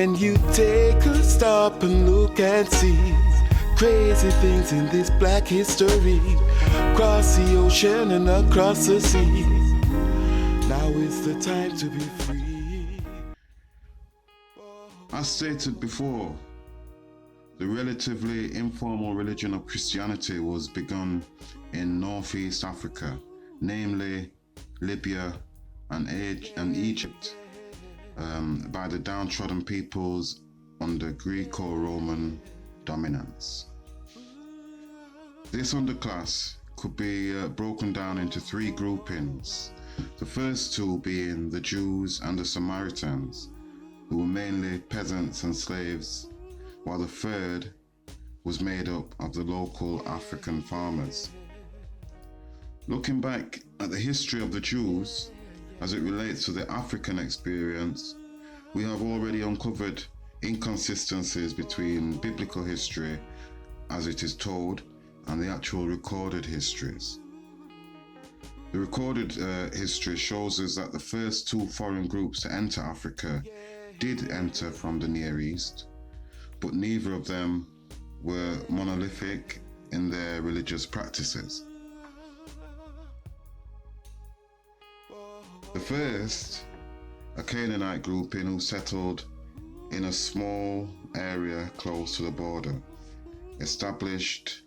When you take a stop and look and see crazy things in this black history, across the ocean and across the seas, now is the time to be free. As stated before, the relatively informal religion of Christianity was begun in northeast Africa, namely Libya and Egypt, by the downtrodden peoples under Greco-Roman dominance. This underclass could be broken down into three groupings, the first two being the Jews and the Samaritans, who were mainly peasants and slaves, while the third was made up of the local African farmers. Looking back at the history of the Jews as it relates to the African experience, we have already uncovered inconsistencies between biblical history as it is told and the actual recorded histories. The recorded history shows us that the first two foreign groups to enter Africa did enter from the Near East, but neither of them were monolithic in their religious practices. The first, a Canaanite grouping who settled in a small area close to the border, established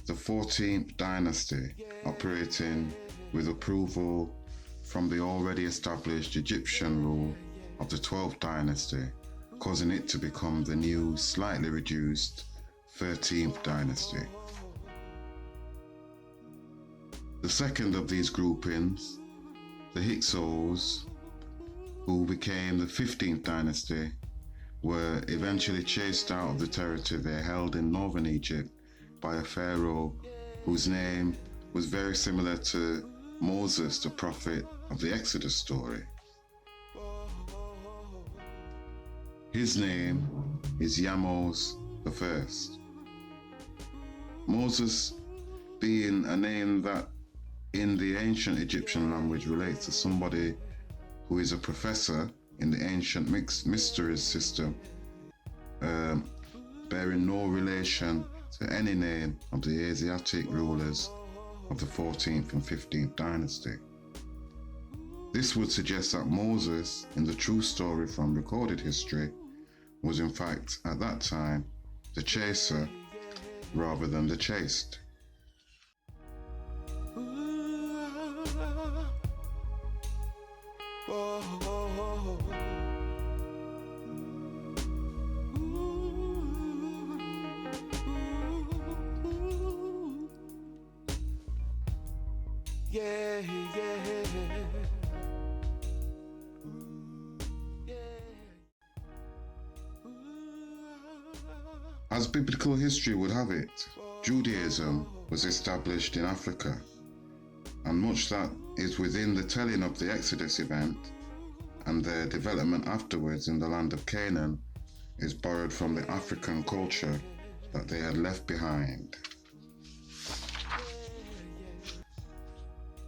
the 14th dynasty, operating with approval from the already established Egyptian rule of the 12th dynasty, causing it to become the new, slightly reduced 13th dynasty. The second of these groupings, the Hyksos, who became the 15th dynasty, were eventually chased out of the territory they held in northern Egypt by a pharaoh whose name was very similar to Moses, the prophet of the Exodus story. His name is Yamos the First. Moses being a name that in the ancient Egyptian language relates to somebody who is a professor in the ancient Mestory system, bearing no relation to any name of the Asiatic rulers of the 14th and 15th dynasty. This would suggest that Moses, in the true story from recorded history, was in fact at that time the chaser rather than the chased. Yeah, yeah. As biblical history would have it, Judaism was established in Africa, and much that is within the telling of the Exodus event and their development afterwards in the land of Canaan is borrowed from the African culture that they had left behind.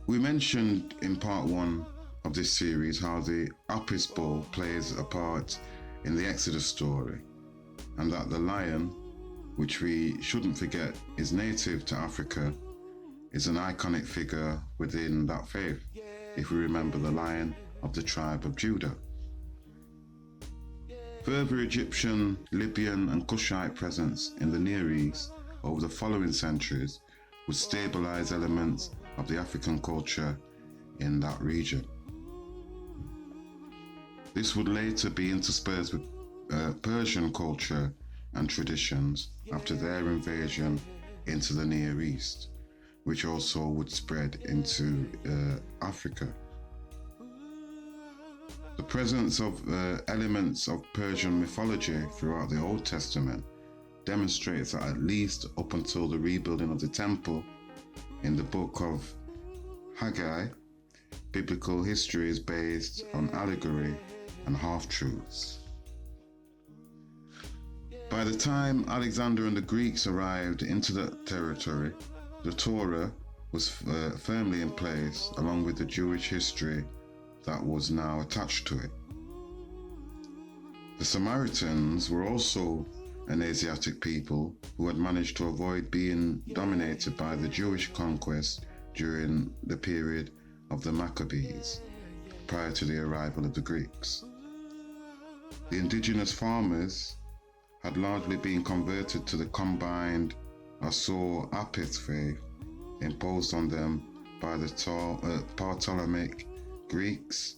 We mentioned in part one of this series how the Apis bull plays a part in the Exodus story, and that the lion, which we shouldn't forget is native to Africa, is an iconic figure within that faith, if we remember the lion of the tribe of Judah. Further Egyptian, Libyan and Kushite presence in the Near East over the following centuries would stabilize elements of the African culture in that region. This would later be interspersed with Persian culture and traditions after their invasion into the Near East, which also would spread into Africa. The presence of elements of Persian mythology throughout the Old Testament demonstrates that at least up until the rebuilding of the temple in the book of Haggai, biblical history is based on allegory and half-truths. By the time Alexander and the Greeks arrived into that territory, the Torah was firmly in place, along with the Jewish history that was now attached to it. The Samaritans were also an Asiatic people who had managed to avoid being dominated by the Jewish conquest during the period of the Maccabees, prior to the arrival of the Greeks. The indigenous farmers had largely been converted to the combined Asor Apis faith imposed on them by the Ptolemaic Greeks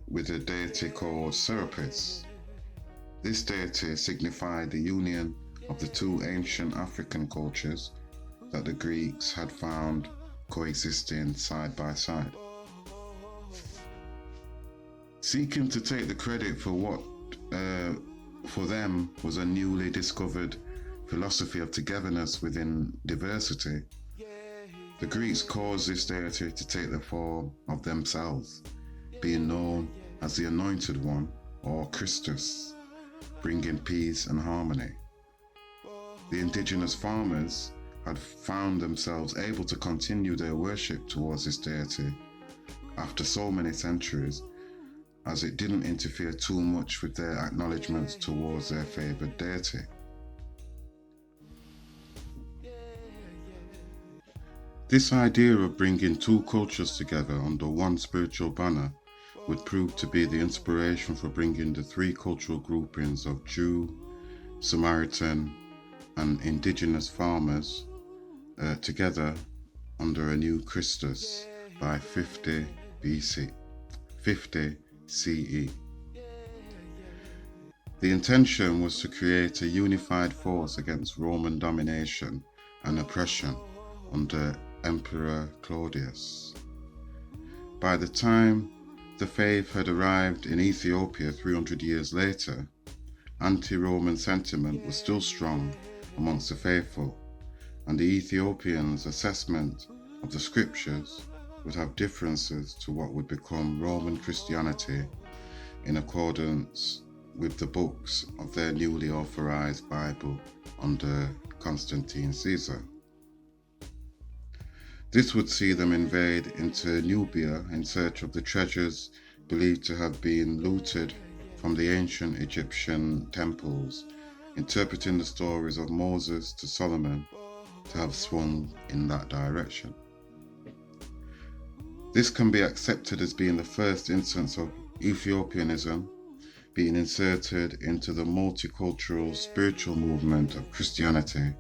with a deity called Serapis. This deity signified the union of the two ancient African cultures that the Greeks had found coexisting side by side. Seeking to take the credit for what for them was a newly discovered philosophy of togetherness within diversity, the Greeks caused this deity to take the form of themselves, being known as the Anointed One, or Christus, bringing peace and harmony. The indigenous farmers had found themselves able to continue their worship towards this deity after so many centuries, as it didn't interfere too much with their acknowledgements towards their favoured deity. This idea of bringing two cultures together under one spiritual banner would prove to be the inspiration for bringing the three cultural groupings of Jew, Samaritan, and indigenous farmers together under a new Christus by 50 BC, 50 CE. The intention was to create a unified force against Roman domination and oppression under Emperor Claudius. By the time the faith had arrived in Ethiopia 300 years later, anti-Roman sentiment was still strong amongst the faithful, and the Ethiopians' assessment of the scriptures would have differences to what would become Roman Christianity in accordance with the books of their newly authorized Bible under Constantine Caesar. This would see them invade into Nubia in search of the treasures believed to have been looted from the ancient Egyptian temples, interpreting the stories of Moses to Solomon to have swung in that direction. This can be accepted as being the first instance of Ethiopianism being inserted into the multicultural spiritual movement of Christianity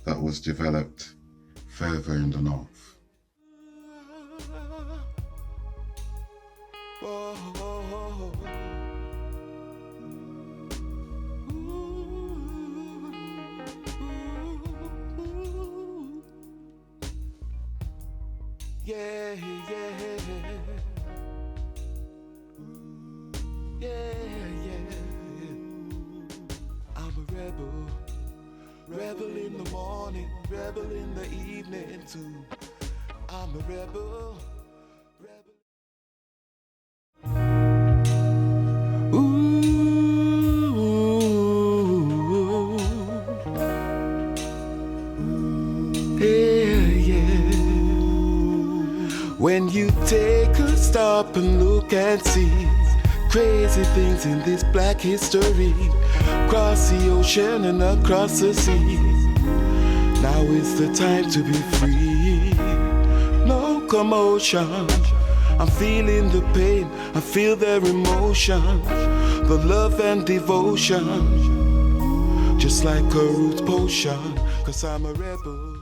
that was developed further in the north. Yeah, yeah, yeah. I'm a rebel, rebel in the morning, rebel in the evening too. I'm a rebel, rebel. Ooh, yeah. When you take a stop and look and see crazy things in this black history, across the ocean and across the seas, now is the time to be free. No commotion, I'm feeling the pain, I feel their emotion, the love and devotion, just like a root potion, 'cause I'm a rebel.